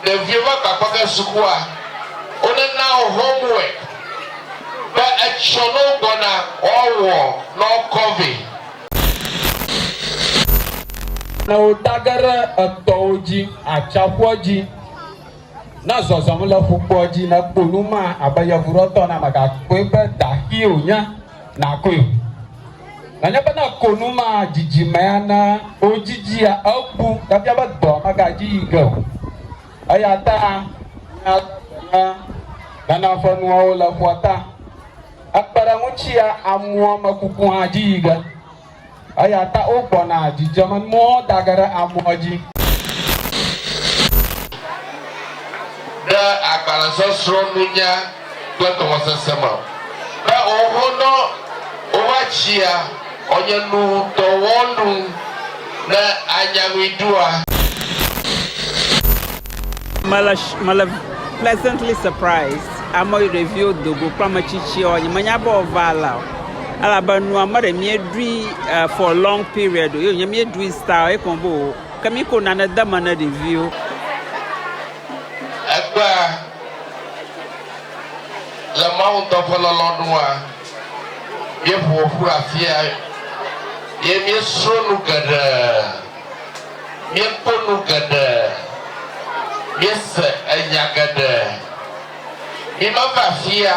the viewer kapaka sukua one now homework but a chono gonna all no coffee no dagara atoji achakwoji na zozom la fukwoji na kponuma abaya furoto na maka kwebe dahio nya na kwe na nyaba na konuma jijimaya na ojiji ya abu dabia ba do maka ji go ayata na fanuwa wala fuata akpara muchia amwa makuku hajiga ayata obona jijaman mo dagara amwaji da akpara so sronunya plato wasasema ba ohono owachia onye nu to wonu na anyawidua mala pleasantly surprised. I'm a review dogo pramachichi or manyabo vala. Alabanu amare miedri for a long period. You miedri style combo. Kamiko nana damana review. Agba la mount of London. Ye for Furafia. Ye mi sonu gada. Ye ponu gada. Yes, anyagada. Imava fia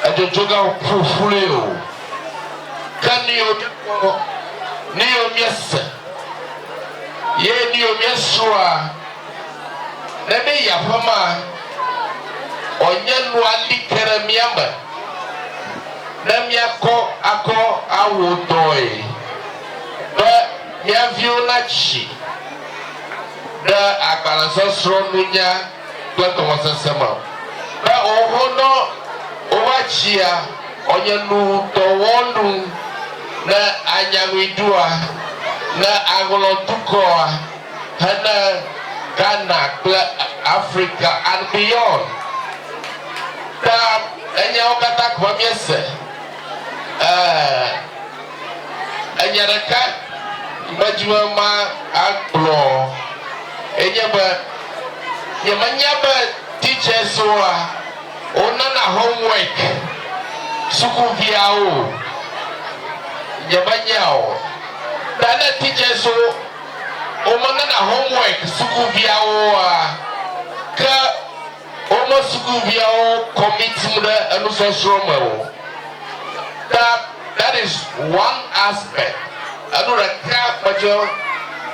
ajojoga pufuleo. Kanio niyo miesa. Ye niyo mieswa. Nebe ya fama onyenwa likere miamba. Nemiako ako awotoi. Ba miavio chi. Da akbalanso sronunya plato wasasema ba ohono owachia onyenu to wonu na anyawidua na agolotukoa hana Ghana, Africa and beyond. Da enya okata kwa miese enyaraka majuma ma aglo enyaba yamanyaba teachers wa onana homework suku viao yabanyao dana teachers onana homework suku viao ka omo suku viao commitment anuso sromo that is one aspect anura ka majo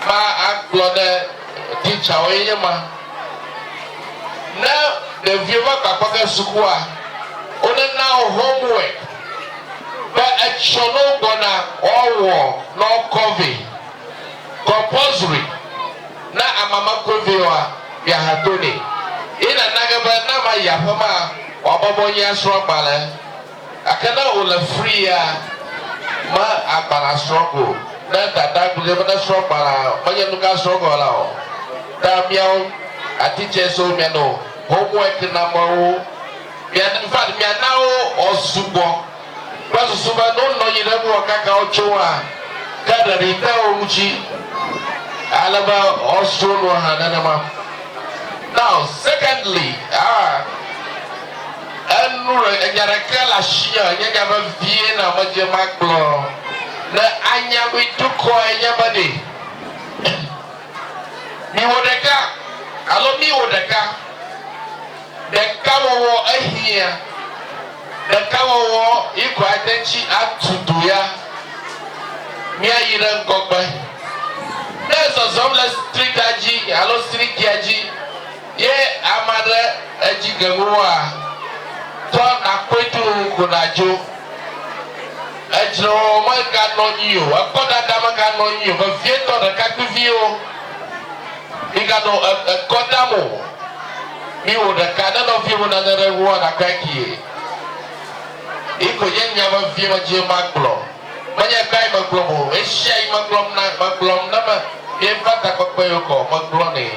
ma aglode teacher oyema now the viewer kapaka sukua one now homework but a chono gonna all no coffee compulsory na amama koviwa ya hatoni ina nagaba na ma ya fama obobonya srogbale akana ola free ya ma akbala struggle na tata gule bana srogbala onye nuka struggle la o da miao atiche so miano homework na mo in fact mianao osubo kwaso suba no yire mu okaka ochoa kada rita omuchi alaba ostrono hananama. Now secondly anura enyarakala shia nyanyaba vie na maje maklo na anyabu tuko enyabade mi wodeka alo mi wodeka the kawo ahia the kawo iko atenchi atuduya mi ayira ngogbe there's some less street aji alo street aji ye amada aji gamuwa to akwetu kunajo ejro mo ka no nyo akoda dama ka no nyo ba vie to da ka kuvio igado kodamo mi wo da kada no vie na nere wo na kaki iko yenya ba vie ma je maglo manya kai maglo mo e shai maglo na ma e fata ko ko maglo ne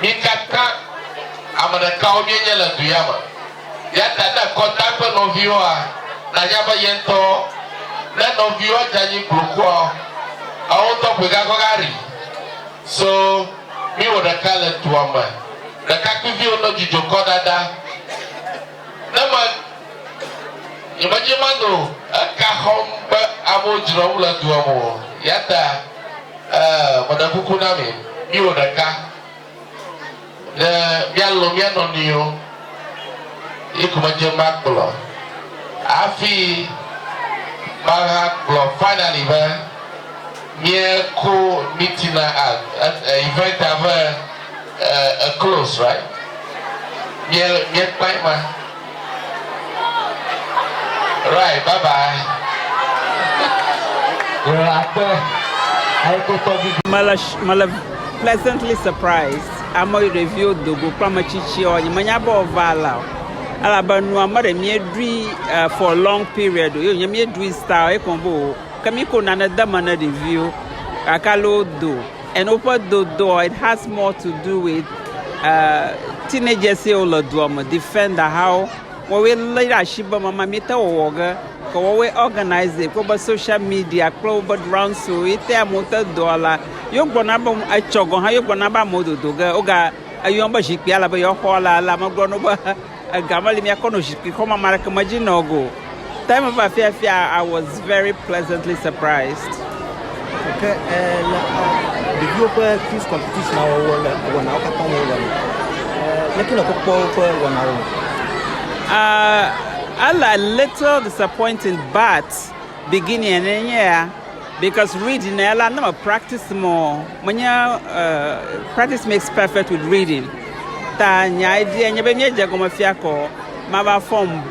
mi kaka amana ka o yenya la duyama ya tada kontak no vie na yaba yento na no vie jani bloko a o to pe ga ko gari so mi wo da kala tuama da ka kwivi ono jijo kodada na ma imagine mano ka homba amojiro wula tuamo yata madakuku na mi wo da ka mialo miano niyo ikumaje maklo afi maklo finally ba mieko meeting at event have a close right miek bye ma right bye bye Mala pleasantly surprised. I'm a review dogo pramachichi or manyabo vala. Alabanu amare miedri for a long period. You miedri style combo. Kamiko nana damana review. Akalo do. And open the door. It has more to do with teenagers say all the defender how we later shiba mama mita woga. We organize it, go social media, club round so it a motor dollar. You gonna be a chogon, how you gonna be modo doga, oga, a young bashik, yalla, your hola, lama gronoba, a gamali miakonoshiki, come America Majinogo. Time of affair, I was very pleasantly surprised. Okay, the group quiz competition one hour. Making a couple 1 hour. A little disappointing, but beginning and yeah, because reading I never practice more. When you practice makes perfect with reading. Ta nya idea nya be meja go mafiako maba form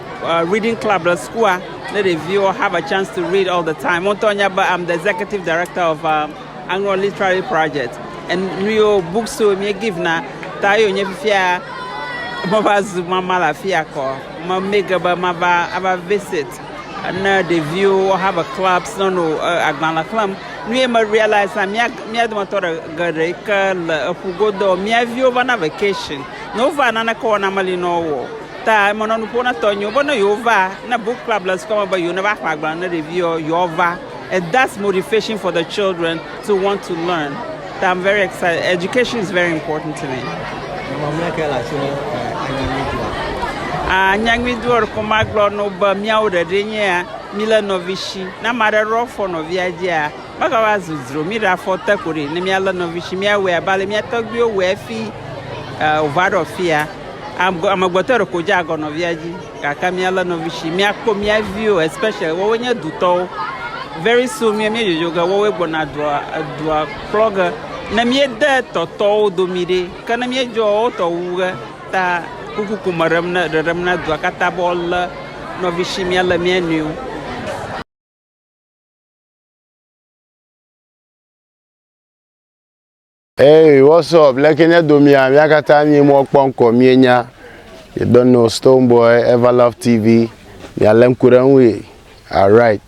reading club la school. Let the viewer have a chance to read all the time. I'm the executive director of annual literary project, and new books so me give na tayo nya fia mabazu mama la fiako. Amegbe mava visit and the view have a club no agbala club we may realize me do motor gareka pugodo me view over na vacation no va na ko na mali no ta mo no pona tonyo bono yova na book club let's come about you never agbala na review yova, and that's motivation for the children to want to learn. I'm very excited. Education is very important to me. Nyangmi duor komaglo no ba miao de denya mila novishi na mara rofo no viaja baka wazuzro mira fota kuri ne miala novishi mia we abale mia togbio we fi ovado fia am agbotero ko jago no viaji kaka miala novishi mia ko mia view especially wo wenya duto very soon mia yoga wo we bona do plug na mia de toto do mire kana mia jo to wuga ta kuku maramna dua kata bol no vishimia la menu. Hey, what's up? Lekenya domia miakata ni mo kponko mienya. You don't know Stoneboy, Everlove TV. Mi alem kuranwe. All right.